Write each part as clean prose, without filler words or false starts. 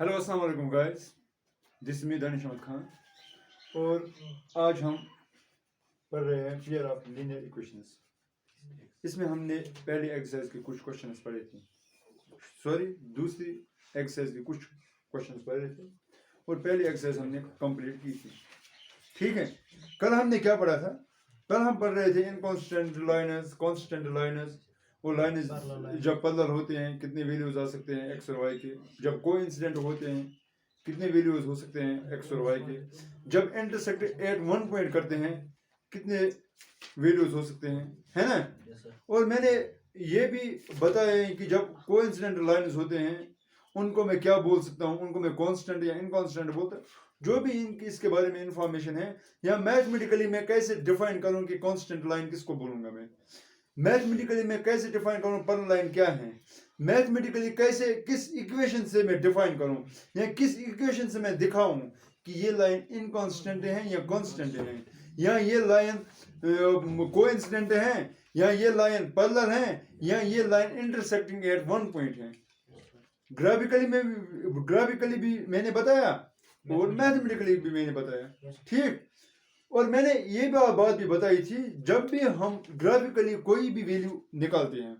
Hello अस्सलाम वालेकुम guys, this मी दानिश खान और आज हम पढ़ रहे हैं फियर ऑफ लीनियर इक्वेशंस। इसमें हमने पहली एक्सरसाइज के कुछ क्वेश्चंस पढ़े थे, दूसरी एक्सरसाइज के कुछ क्वेश्चंस पढ़े थे और पहली एक्सरसाइज हमने कंप्लीट की थी। ठीक है, कल हमने क्या पढ़ा था? कल हम पढ़ रहे थे इनकॉन्स्टेंट लाइनर्स, कांस्टेंट लाइनर्स। वो लाइनर्स जब पैरेलल होते हैं कितने वैल्यूज आ सकते हैं एक्स और वाई के, जब कोइंसिडेंट होते हैं कितने वैल्यूज हो सकते हैं एक्स और वाई के, जब इंटरसेक्ट एट वन पॉइंट करते हैं कितने वैल्यूज हो सकते हैं, है ना। और मैंने ये भी बताया है कि जब कोइंसिडेंट लाइन्स होते हैं उनको मैं क्या बोल सकता हूँ, उनको मैं कांस्टेंट या इनकांस्टेंट बोलता हूँ। जो भी इनकी इसके बारे में इंफॉर्मेशन है या मैथमेटिकली मैं कैसे डिफाइन करूँ कि कांस्टेंट लाइन किसको बोलूँगा, मैं मैथमेटिकली मैं कैसे डिफाइन करूँ पैरेलल लाइन क्या है, मैथमेटिकली कैसे किस इक्वेशन से मैं डिफाइन करूँ या किस इक्वेशन से मैं दिखाऊं कि ये लाइन इनकांस्टेंट है या कांस्टेंट है, या ये लाइन कोइंसिडेंट है, या ये लाइन पैरेलल है, या ये line intersecting at one point है। ग्राफिकली भी मैंने बताया और मैथमेटिकली भी मैंने बताया। ठीक, और मैंने ये बात भी बताई थी, जब भी हम ग्राफिकली कोई भी वैल्यू निकालते हैं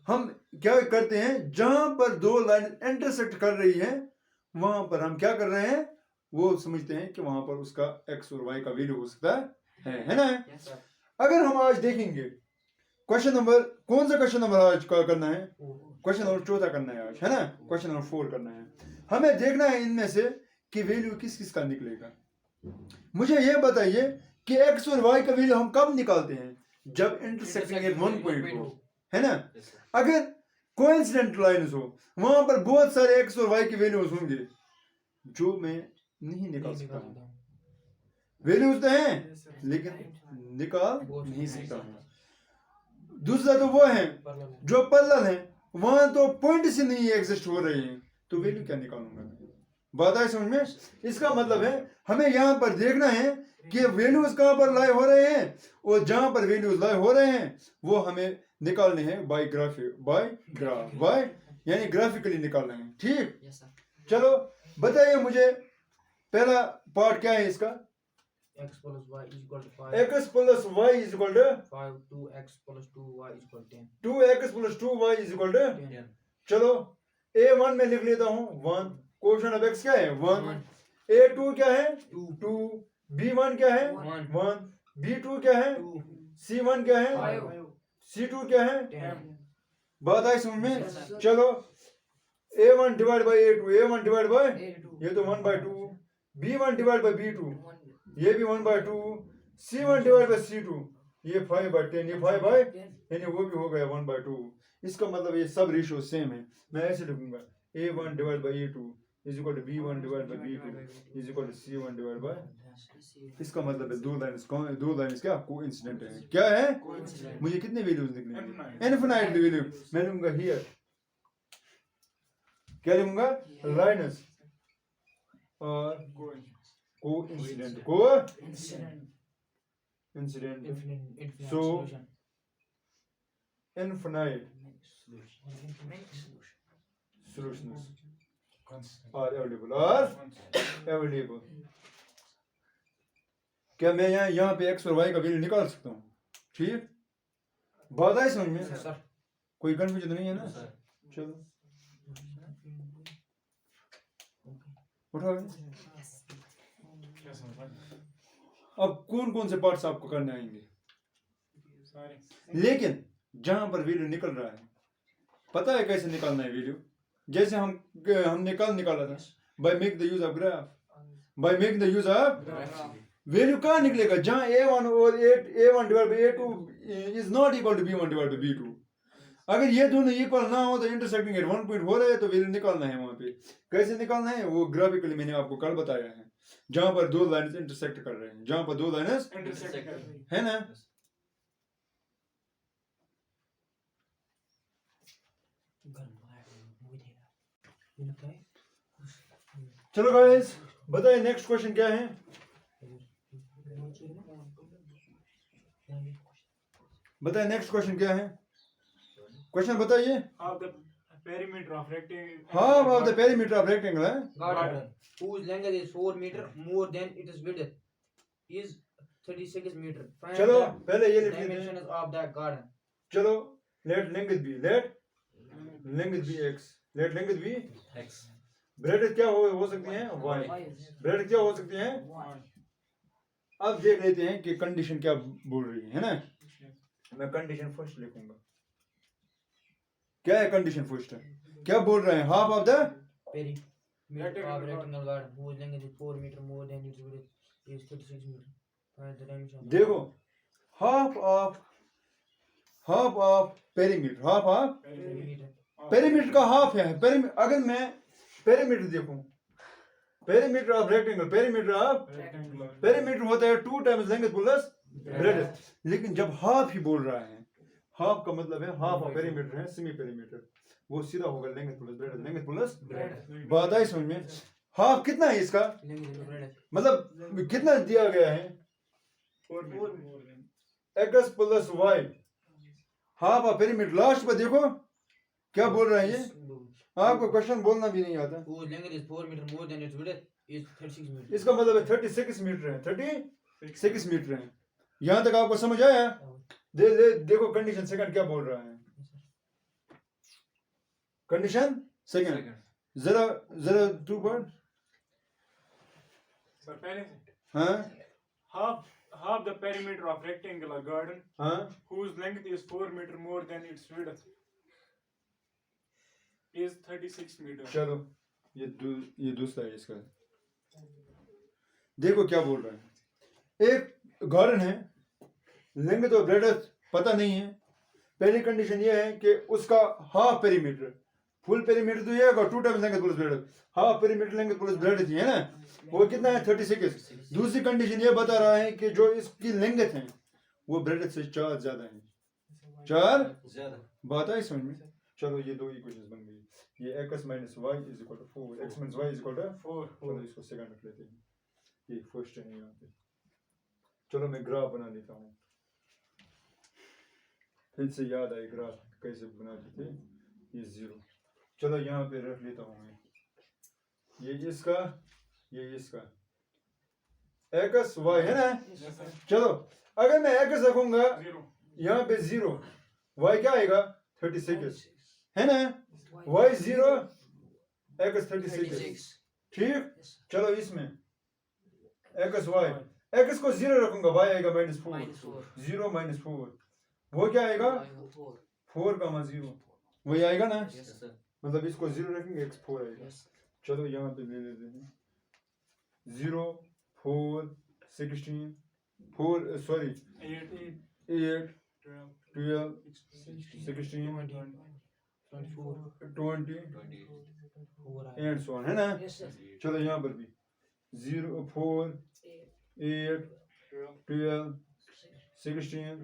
हम क्या करते हैं, जहां पर दो लाइन इंटरसेक्ट कर रही है वहां पर हम क्या कर रहे हैं, वो समझते हैं कि वहां पर उसका एक्स और वाई का वैल्यू हो सकता है ना। अगर हम आज देखेंगे क्वेश्चन नंबर, कौन सा क्वेश्चन नंबर आज का करना है, क्वेश्चन नंबर चौथा करना है आज, है ना। क्वेश्चन नंबर 4 करना है, हमें देखना है इनमें से कि वैल्यू किस किस का निकलेगा। मुझे ये बताइए कि एक्स और वाई का वैल्यू हम कब निकालते हैं, जब इंटरसेक्टिंग एट वन पॉइंट हो, है ना। अगर कोइंसिडेंट लाइन्स हो वहां पर बहुत सारे एक्स और वाई की वैल्यूज होंगे जो मैं नहीं निकाल सकता हूं। वैल्यूज तो हैं लेकिन निकाल नहीं सकता हूं। दूसरा तो वो है जो पैरेलल है, वहां तो पॉइंट से नहीं एग्जिस्ट हो रहे हैं, तो वैल्यू क्या निकालूंगा मैं। बात आई समझ में? इसका मतलब है हमें यहाँ पर देखना है कि वैल्यूज कहां पर लाई हो रहे हैं और जहां पर वैल्यूज लाई हो रहे हैं वो हमें निकालने हैं बाय ग्राफ यानी ग्राफिकली निकालने हैं। ठीक, चलो बताइए मुझे पहला पार्ट क्या है इसका। x plus y is equal to 5. x plus y is equal to 5. 2x plus 2y is equal to 10. 2x plus 2y is equal to 10. चलो a1 में लिख लेता हूँ 1, कोएफिशिएंट ऑफ x क्या है 1, a2 क्या है 2, b1 क्या है 1, b2 क्या है 2, c1 क्या है 5, c2 क्या है 10. बात आई समझ में? चलो a1 divide by a2, a1 divide bye ये तो 1/2, b1 डिवाइड बाय b2 ये भी 1/2, c1 डिवाइड बाय c2 ये 5/10, ये 5 यानी वो भी हो गया 1/2। इसका मतलब ये सब रेशियो सेम है। मैं ऐसे लिखूंगा a1 divide by a2 is equal to b1 divide by b2 is equal to c1 divide by, इसका मतलब है दो लाइंस क्या कोइंसिडेंट है, क्या है। मुझे कितने वैल्यूज लिखने हैं, इनफिनाइट वैल्यू। मैं लूंगा हियर क्या लूंगा, लाइनस और coincident so infinite solutions are available। क्या मैं यहाँ पे x और y का वैल्यू निकाल सकता हूँ? ठीक, बात आई समझ में? कोई कंफ्यूजन नहीं है ना? चलो उठाओ। अब कौन कौन से पार्ट्स आपको करने आएंगे, लेकिन जहां पर वैल्यू निकल रहा है पता है कैसे निकालना है वैल्यू। जैसे हमने कल निकाला था by make the use of graph, by make the use of value कहां निकलेगा, जहां a1 और a1 divide by a2 is not equal to b1 divide by b2। अगर ये दोनों इक्वल ना हो तो इंटरसेक्टिंग एट वन पॉइंट हो रहे हैं तो वैल्यू निकालना है। वहां पे कैसे निकालना है वो ग्राफिकली मैंने आपको कल बताया है, जहां पर दो लाइन्स इंटरसेक्ट कर रहे हैं, जहां पर दो लाइन्स इंटरसेक्ट कर रहे हैं, है ना। चलो गाइस बताइए नेक्स्ट क्वेश्चन क्या है। बताइए नेक्स्ट क्वेश्चन क्या है, क्वेश्चन बताइए। perimeter of rectangle. half of the perimeter of rectangle है Garden whose length is 4 meter more than its width is 36 meter. Find चलो the पहले ये लिख लेते हैं dimensions of the garden. चलो let length be x let length be X. breadth क्या हो सकती है y breadth क्या हो सकती है अब देख लेते हैं कि कंडीशन क्या बोल रही है ना मैं कंडीशन फर्स्ट लिखूंगा क्या है कंडीशन फर्स्ट क्या बोल रहे हैं half of the Perimeter of rectangle garden whose length is 4 meter more than its width is 36 meter. Find the dimensions. of the देखो half of perimeter half of perimeter. Perimeter का half है अगर मैं perimeter देखूं perimeter of rectangle perimeter होता है 2 times length plus breadth लेकिन जब हाफ ही बोल रहा है हाफ का मतलब है हाफ ऑफ पेरीमीटर है सेमी पेरीमीटर वो सीधा होगा लेंथ प्लस ब्रेडथ बात आई समझ में हाफ कितना है इसका मतलब कितना दिया गया है 4 more than. x plus y half of perimeter last पर देखो क्या बोल रहा है ये आपको क्वेश्चन बोलना भी नहीं आता Whose length is 4 meter more than its width is 36 meter. इसका मतलब है 36 मीटर है 36 मीटर है यहाँ तक आपको समझ आया देखो कंडीशन सेकंड क्या बोल रहा है कंडीशन सेकंड जरा जरा 2 पॉइंट Sir, पहले से हाँ half the perimeter of rectangular garden हाँ whose length is 4 meter more than its width is 36 meter. चलो ये दूसरा है इसका देखो क्या बोल रहा है एक गार्डन है लेंथ और ब्रेडथ पता नहीं है पहली कंडीशन ये है कि उसका हाफ पेरीमीटर फुल पेरीमीटर तो ये होगा 2 times length plus breadth half perimeter length plus breadth है ना वो कितना है 36 दूसरी कंडीशन ये बता रहा है कि जो इसकी लेंथ है वो ब्रेडथ से 4 ज्यादा है 4 ज्यादा बात आई समझ में चलो ये दो इक्वेशंस बन गई ये x minus y is equal to 4 x minus y is equal to 4 चलो इसको सेकंड रख लेते हैं ये फर्स्ट है यहाँ पे चलो मैं ग्राफ बना लेता हूँ फिर से याद आए ग्राफ कैसे बनाते थे ये 0 चलो यहाँ पे रख लेता हूँ मैं ये इसका x y है ना Yes, sir. चलो अगर मैं x रखूंगा 0. यहाँ पे 0 y क्या आएगा 36 है ना y 0 x 36 ठीक चलो इसमें x y x को 0 रखूंगा y आएगा -4 0 -4 वो क्या आएगा 4 का 0 वही आएगा ना Yes, sir. मतलब इसको 0 रखेंगे x 4 आएगा चलो यहाँ पे ले लेते हैं 0 4 16 4 सॉरी 8, 8 12, 12 16 24 20 4 एंड सो ऑन है ना चलो यहाँ पर भी 0 4 8 12 16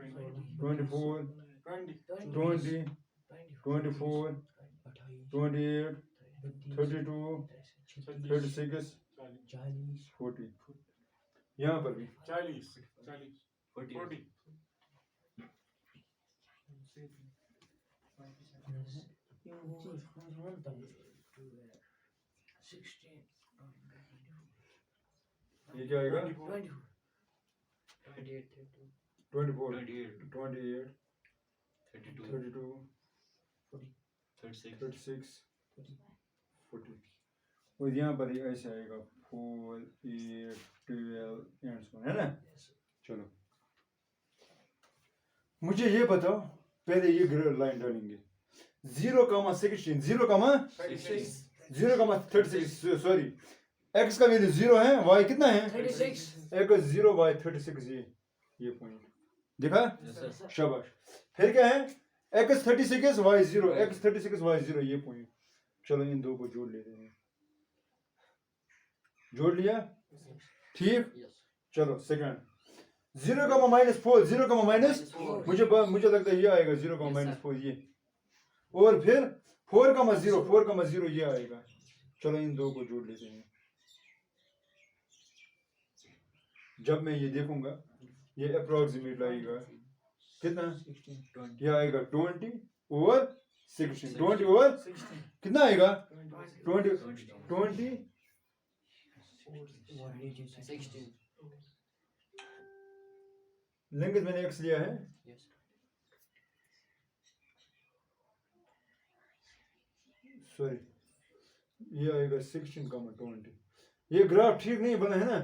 24 20, 20 24 28 32 36 40 यहाँ पर भी 40, 40. 40. ये क्या आएगा 24, 24 28, 28 32, 32 36. 36 40 और यहाँ पर ये ऐसे आएगा 4 8 12 एंड सो है ना चलो मुझे ये बताओ पहले ये लाइन डालेंगे 0,16 0,36 सॉरी x का वैल्यू 0 है y कितना है 36 x 0 y 36 ये पॉइंट देखा Yes, sir. शाबाश फिर क्या है x 36 y 0 x 36 y 0 ये पॉइंट चलो इन दो को जोड़ लेते हैं जोड़ लिया ठीक चलो सेकंड 0 का -4 0 का माइनस मुझे लगता है ये आएगा 0 का -4 ये और फिर 4 का 0 ये आएगा चलो इन दो को जोड़ लेते हैं जब मैं ये देखूंगा ये अप्रोक्सीमेट आएगा कितना ये आएगा 20 और 16 20 over कितना आएगा 20 20 16. लेंथ मैंने x लिया है Yes. सॉरी ये आएगा 16 20 ये ग्राफ ठीक नहीं बना है ना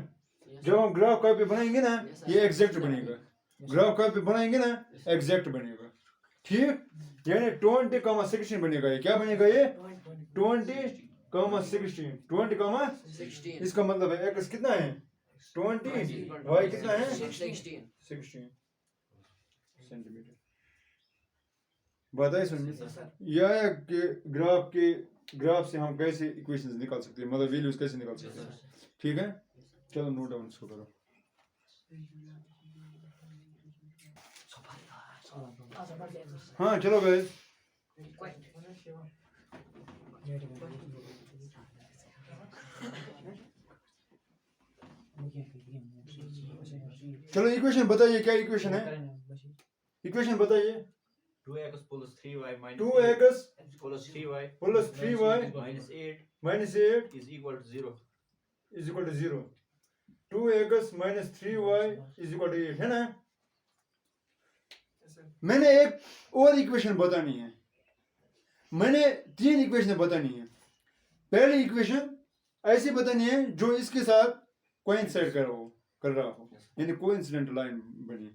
Yes. जब हम ग्राफ कॉपी बनाएंगे ना Yes, sir. ये एग्जैक्ट बनेगा Yes. ग्राफ कॉपी बनाएंगे ना एग्जैक्ट बनेगा ठीक यानी 20 16 बनेगा ये क्या बनेगा ये 20 16 20 16. इसका मतलब है x कितना है 20 y कितना है 16. 16 सेंटीमीटर बताइए सुनिए Yes, sir. यह के ग्राफ से हम कैसे इक्वेशंस निकाल सकते हैं मतलब वैल्यूज कैसे निकाल सकते हैं ठीक है चलो नोट डाउन इसको करो हाँ चलो गाइस चलो इक्वेशन बताइए क्या इक्वेशन है इक्वेशन बताइए 2x plus 3y minus 2x 8 plus 3y plus 3y minus 8 minus 8 is equal to 0. is equal to 0 2x minus 3y is equal to 8 है ना मैंने एक और इक्वेशन बतानी है मैंने 3 इक्वेशन बतानी है पहली इक्वेशन ऐसी बतानी है जो इसके साथ कोइंसाइड कर रहा हो यानी कोइंसिडेंट लाइन बनी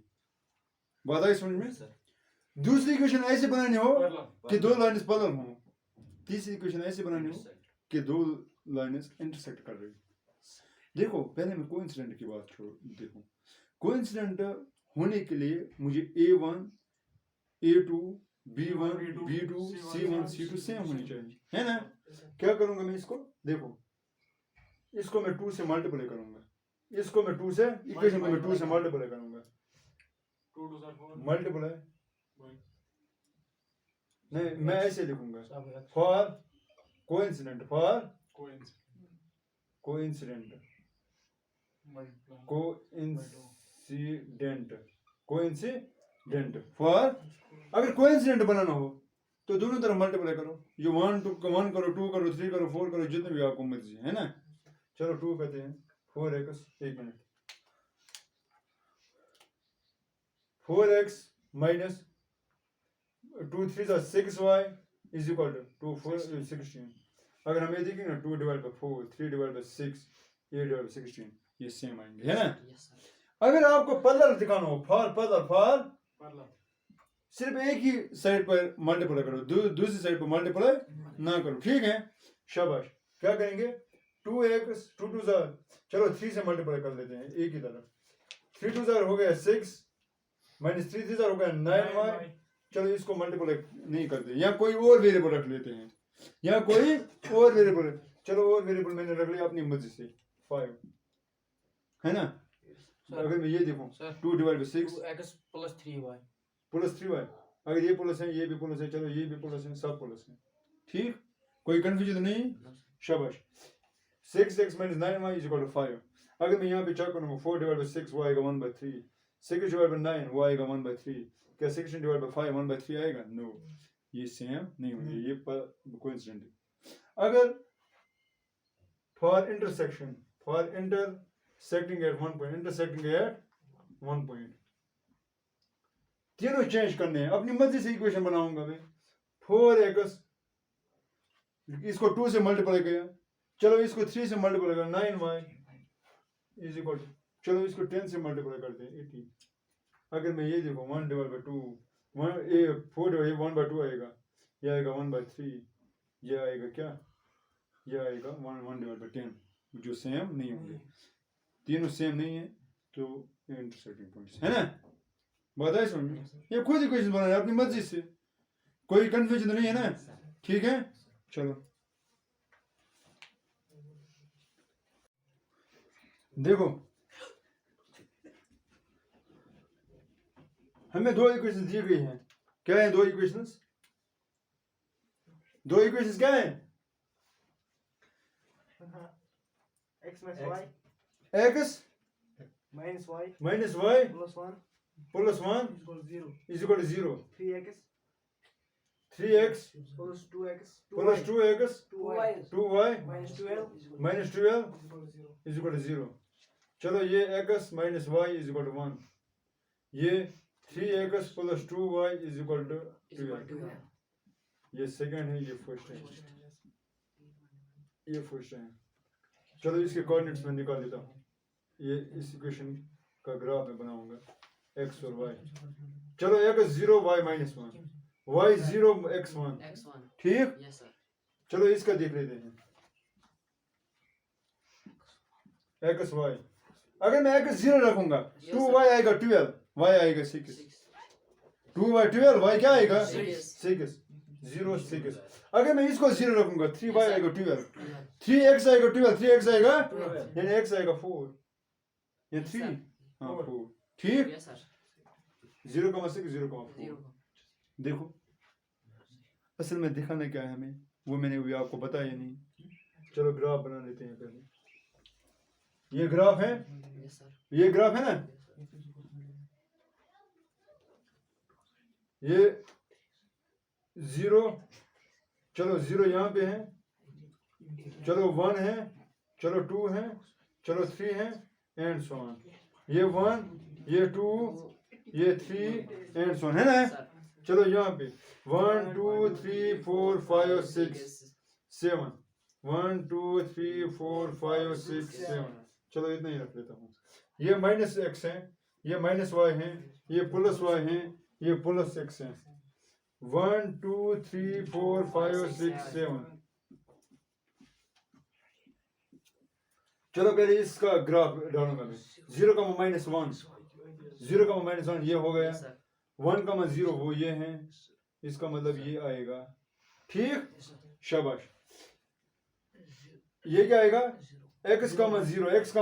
बात आई समझ में Sir. दूसरी इक्वेशन ऐसे बनानी हो Parallel. कि दो लाइन्स पैरेलल हो तीसरी इक्वेशन ऐसे बनानी हो Intersect. कि दो लाइन्स इंटरसेक्ट कर रही देखो पहले मैं कोइंसिडेंट की बात छोड़ देखो कोइंसिडेंट होने के लिए मुझे A1 A2 B1 B2 C1 C2 same होनी चाहिए है ना क्या करूंगा मैं इसको देखो इसको मैं 2 से मल्टीप्लाई करूंगा इसको मैं 2 से इक्वेशन को मैं 2 से मल्टीप्लाई करूंगा 2 2 are 4. Multiply One. नहीं मैं ऐसे लिखूंगा for coincident for Coins. Coincident Multiply. Coincident for अगर कोइंसिडेंट बनाना हो तो दोनों तरफ मल्टीप्लाई करो जो 1 करो 2 करो 3 करो 4 करो जितने भी आपको मर्जी है ना चलो 2 कहते हैं 4x एक minute 4x minus 2 3 are 6y is equal to 2 4 16 अगर हम ये देखेंगे ना 2 divided by 4 3 divided by 6 8 divided by 16 ये सेम आएंगे है ना Yes, sir. अगर आपको पैरेलल दिखाना हो फॉर Parallel. सिर्फ एक ही साइड पर मल्टीप्लाई करो दूसरी साइड पर मल्टीप्लाई ना करो ठीक है शाबाश क्या करेंगे 2x 2 2 जार चलो 3 से मल्टीप्लाई कर लेते हैं एक ही तरफ 3 2 जार हो गया 6 माइनस 3 3 जार हो गया 9y चलो इसको मल्टीप्लाई नहीं करते या कोई और वेरिएबल रख लेते हैं या कोई और वेरिएबल चलो और वेरिएबल मैंने रख लिया अपनी मर्जी से 5 है ना अगर मैं ये देखूं Sir. 2 divide by 6 2x plus 3y. Plus 3y अगर ये प्लस है ये भी प्लस है चलो ये भी प्लस है सब प्लस है ठीक कोई कंफ्यूजन नहीं शाबाश 6x minus 9y is equal to 5 अगर मैं यहाँ पे चेक करूँगा 4 डिवाइड बाय 6 y आएगा 1 by 3 6 डिवाइड बाय 9 y आएगा 1 by 3 क्या 16 डिवाइड बाय 5 1 by 3 आएगा नो ये सेम नहीं होंगे ये कोइंसिडेंट है अगर for intersecting at one point तीनों चेंज करने हैं अपनी मर्जी से इक्वेशन बनाऊंगा मैं 4x इसको 2 से मल्टीप्लाई किया चलो इसको 3 से मल्टीप्लाई कर 9y इज इक्वल टू चलो इसको 10 से मल्टीप्लाई करते हैं 80 अगर मैं ये देखो 1 डिवाइड बाय 2 4 डिवाइड 1 by 2 आएगा ये आएगा 1 by 3 ये आएगा क्या ये आएगा 1 डिवाइड बाय 10 जो सेम नहीं होंगे तीनों सेम नहीं है तो इंटरसेक्टिंग पॉइंट्स है ना बताइए समझ ये खुद इक्वेशन बना रहे अपनी मर्जी से कोई कंफ्यूजन नहीं है ना ठीक है चलो देखो हमें दो इक्वेशंस दी गई हैं क्या है दो इक्वेशंस क्या है x minus y x minus y minus y plus 1 plus 1 is equal to 0. is equal to 0 3x 3x plus 2x plus 2x 2y 2y minus 12 minus 12 is equal to 0. चलो ये x minus y is equal to 1. ये 3x plus 2y is equal to 12. ये second है, ये first है, ये first है. चलो इसके कोऑर्डिनेट्स में निकाल देता हूँ. ये इस इक्वेशन का ग्राफ में बनाऊंगा x और y. चलो x 0 y minus 1, y 0 x 1. ठीक. चलो इसका देख लेते हैं. x y, अगर मैं x 0 रखूंगा 2y आएगा 12, y आएगा 6. 2y 12, y क्या आएगा 6. 0 6. अगर मैं इसको 0 रखूंगा 3y आएगा 12, 3x आएगा 12, 3x आएगा यानी x आएगा 4, ये 3 हाँ 4. ठीक. 0,6 0,4. देखो असल में दिखाना क्या है हमें वो मैंने भी आपको बताया नहीं. चलो ग्राफ बना लेते हैं पहले. ये ग्राफ है, ये ग्राफ है ना, ये 0, चलो 0 यहाँ पे है, चलो 1 है, चलो 2 है, चलो 3 है एंड सो ऑन. ये 1, ये 2, ये 3 एंड सो ऑन है ना. चलो यहाँ पे 1 2 3 4 5 6 7, 1 2 3 4 5 6 7. चलो इतना ही रख लेता हूँ. ये माइनस x है, ये माइनस y है, ये प्लस y है, ये प्लस x है. 1 2 3 4 5 6 7. चलो पहले इसका ग्राफ डालूंगा मैं. 0,-1, 0,-1 ये हो गया. 1,0 वो ये है, इसका मतलब ये आएगा. ठीक. शाबाश. ये क्या आएगा x, 0 x,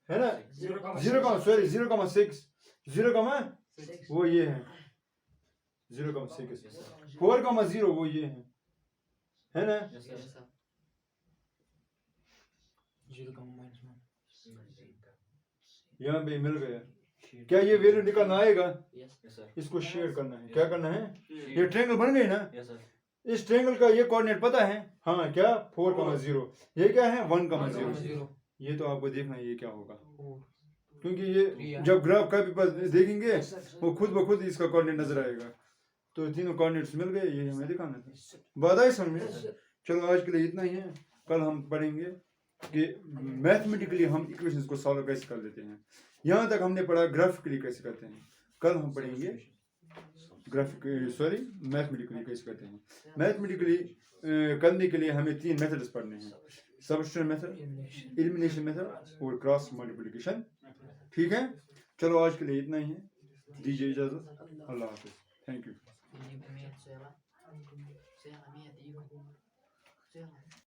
है ना 0,6, 0, वो ये है 0,6. 4,0 वो ये है ना. यहाँ पे मिल गया. क्या ये वैल्यू निकालना आएगा? इसको शेयर करना है. क्या करना है? ये ट्रायंगल बन गई ना. इस ट्रायंगल का ये कोऑर्डिनेट पता है? हाँ क्या 4,0. ये क्या है 1,0. ये तो आपको देखना है ये क्या होगा, क्योंकि ये जब ग्राफ का पेपर देखेंगे वो खुद ब खुद इसका कोऑर्डिनेट नजर आएगा. तो तीनों कोऑर्डिनेट्स मिल गए, ये हमें दिखाना था. बात आई समझ में? चलो आज के लिए इतना ही है. कल हम पढ़ेंगे कि मैथमेटिकली हम इक्वेशंस को सॉल्व कैसे कर लेते हैं. यहाँ तक हमने पढ़ा ग्राफिकली कैसे करते हैं. कल हम पढ़ेंगे मैथमेटिकली कैसे करते हैं. मैथमेटिकली करने के लिए हमें 3 मेथड्स पढ़ने हैं. सबस्टिट्यूशन मेथड, एलिमिनेशन मेथड और क्रॉस मल्टीप्लिकेशन. ठीक है. चलो आज के लिए इतना ही है. दीजिए इजाजत. अल्लाह हाफिज. Thank you.